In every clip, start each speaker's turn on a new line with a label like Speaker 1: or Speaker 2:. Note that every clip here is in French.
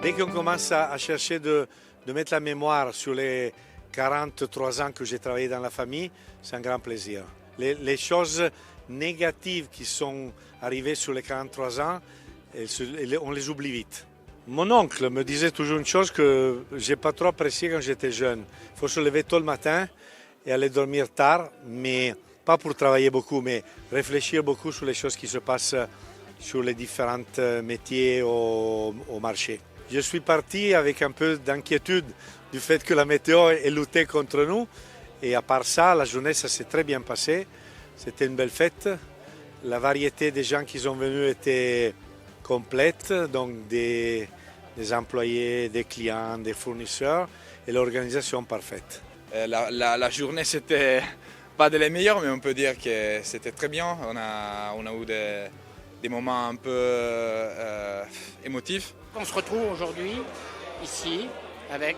Speaker 1: Dès qu'on commence à chercher de mettre la mémoire sur les 43 ans que j'ai travaillé dans la famille, c'est un grand plaisir. Les choses négatives qui sont arrivées sur les 43 ans, on les oublie vite. Mon oncle me disait toujours une chose que je n'ai pas trop appréciée quand j'étais jeune. Il faut se lever tôt le matin et aller dormir tard, mais pas pour travailler beaucoup, mais réfléchir beaucoup sur les choses qui se passent sur les différents métiers au marché. Je suis parti avec un peu d'inquiétude du fait que la météo ait lutté contre nous. Et à part ça, la journée, ça s'est très bien passé. C'était une belle fête. La variété des gens qui sont venus était complète, donc des employés, des clients, des fournisseurs et l'organisation parfaite.
Speaker 2: La journée, c'était pas de les meilleures, mais on peut dire que c'était très bien. On a eu des moments un peu émotifs.
Speaker 3: On se retrouve aujourd'hui ici avec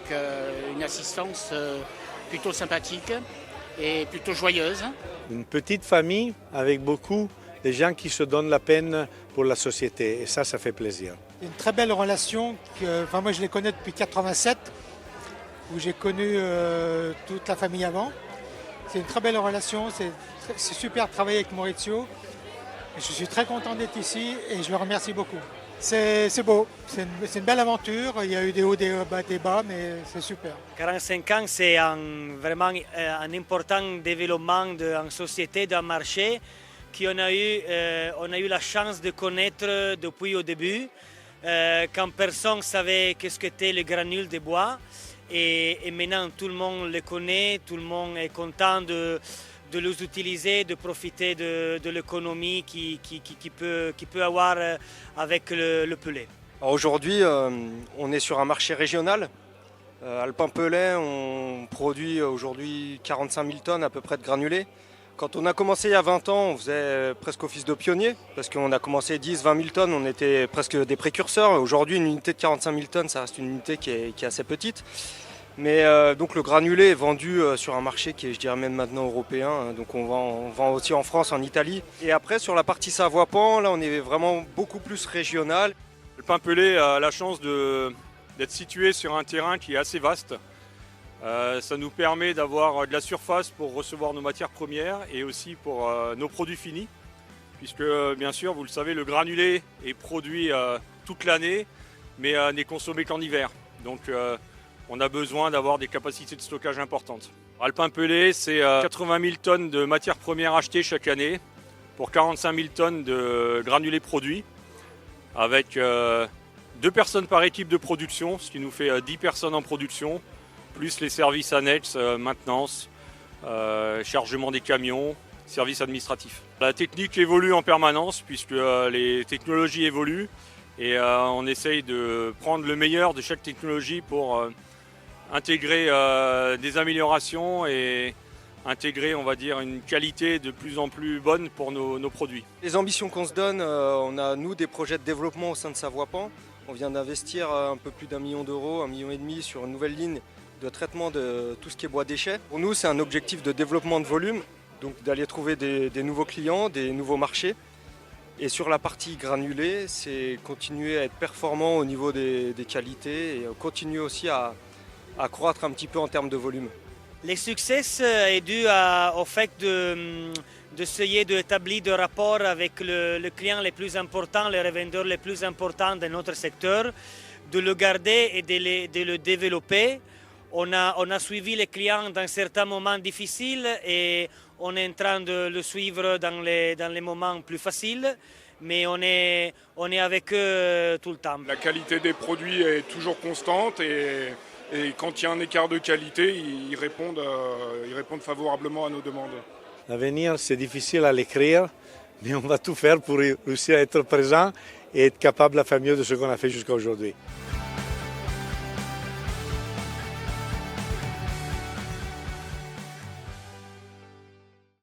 Speaker 3: une assistance plutôt sympathique et plutôt joyeuse.
Speaker 1: Une petite famille avec beaucoup de gens qui se donnent la peine pour la société et ça fait plaisir.
Speaker 4: Une très belle relation, moi je les connais depuis 87, où j'ai connu toute la famille avant. C'est une très belle relation, c'est super de travailler avec Maurizio. Et je suis très content d'être ici et je le remercie beaucoup. C'est beau, c'est une belle aventure, il y a eu des hauts, des bas, mais c'est super.
Speaker 5: 45 ans, c'est vraiment un important développement en société, d'un marché qu'on a eu la chance de connaître depuis au début, quand personne ne savait qu'est-ce qu'était le granule de bois. Et maintenant, tout le monde le connaît, tout le monde est content de les utiliser, de profiter de l'économie qui peut avoir avec le pelé.
Speaker 6: Aujourd'hui, on est sur un marché régional. Alpin-Pelay, on produit aujourd'hui 45 000 tonnes à peu près de granulés. Quand on a commencé il y a 20 ans, on faisait presque office de pionnier, parce qu'on a commencé 10-20 000 tonnes, on était presque des précurseurs. Aujourd'hui, une unité de 45 000 tonnes, ça reste une unité qui est assez petite. Mais donc le granulé est vendu sur un marché qui est, je dirais même maintenant européen. Donc on vend aussi en France, en Italie. Et après, sur la partie Savoie-Pan, là, on est vraiment beaucoup plus régional.
Speaker 7: Alpin-Pelay a la chance d'être situé sur un terrain qui est assez vaste. Ça nous permet d'avoir de la surface pour recevoir nos matières premières et aussi pour nos produits finis. Puisque bien sûr, vous le savez, le granulé est produit toute l'année, mais n'est consommé qu'en hiver. Donc on a besoin d'avoir des capacités de stockage importantes. Alpin-Pelay, c'est 80 000 tonnes de matières premières achetées chaque année pour 45 000 tonnes de granulés produits, avec 2 personnes par équipe de production, ce qui nous fait 10 personnes en production, plus les services annexes, maintenance, chargement des camions, services administratifs. La technique évolue en permanence puisque les technologies évoluent et on essaye de prendre le meilleur de chaque technologie pour intégrer des améliorations et intégrer, on va dire, une qualité de plus en plus bonne pour nos produits.
Speaker 6: Les ambitions qu'on se donne, on a nous des projets de développement au sein de Savoie-Pan. On vient d'investir un peu plus d'1 million d'euros, 1,5 million sur une nouvelle ligne de traitement de tout ce qui est bois déchets. Pour nous, c'est un objectif de développement de volume, donc d'aller trouver des nouveaux clients, des nouveaux marchés. Et sur la partie granulée, c'est continuer à être performant au niveau des qualités et continuer aussi à croître un petit peu en termes de volume.
Speaker 5: Le succès est dû au fait d'essayer d'établir des rapports avec le client le plus important, les revendeurs les plus importants de notre secteur, de le garder et de le développer. On a suivi les clients dans certains moments difficiles et on est en train de le suivre dans les moments plus faciles, mais on est avec eux tout le temps.
Speaker 8: La qualité des produits est toujours constante et quand il y a un écart de qualité, ils répondent favorablement à nos demandes.
Speaker 1: L'avenir, c'est difficile à l'écrire, mais on va tout faire pour réussir à être présent et être capable de faire mieux de ce qu'on a fait jusqu'à aujourd'hui.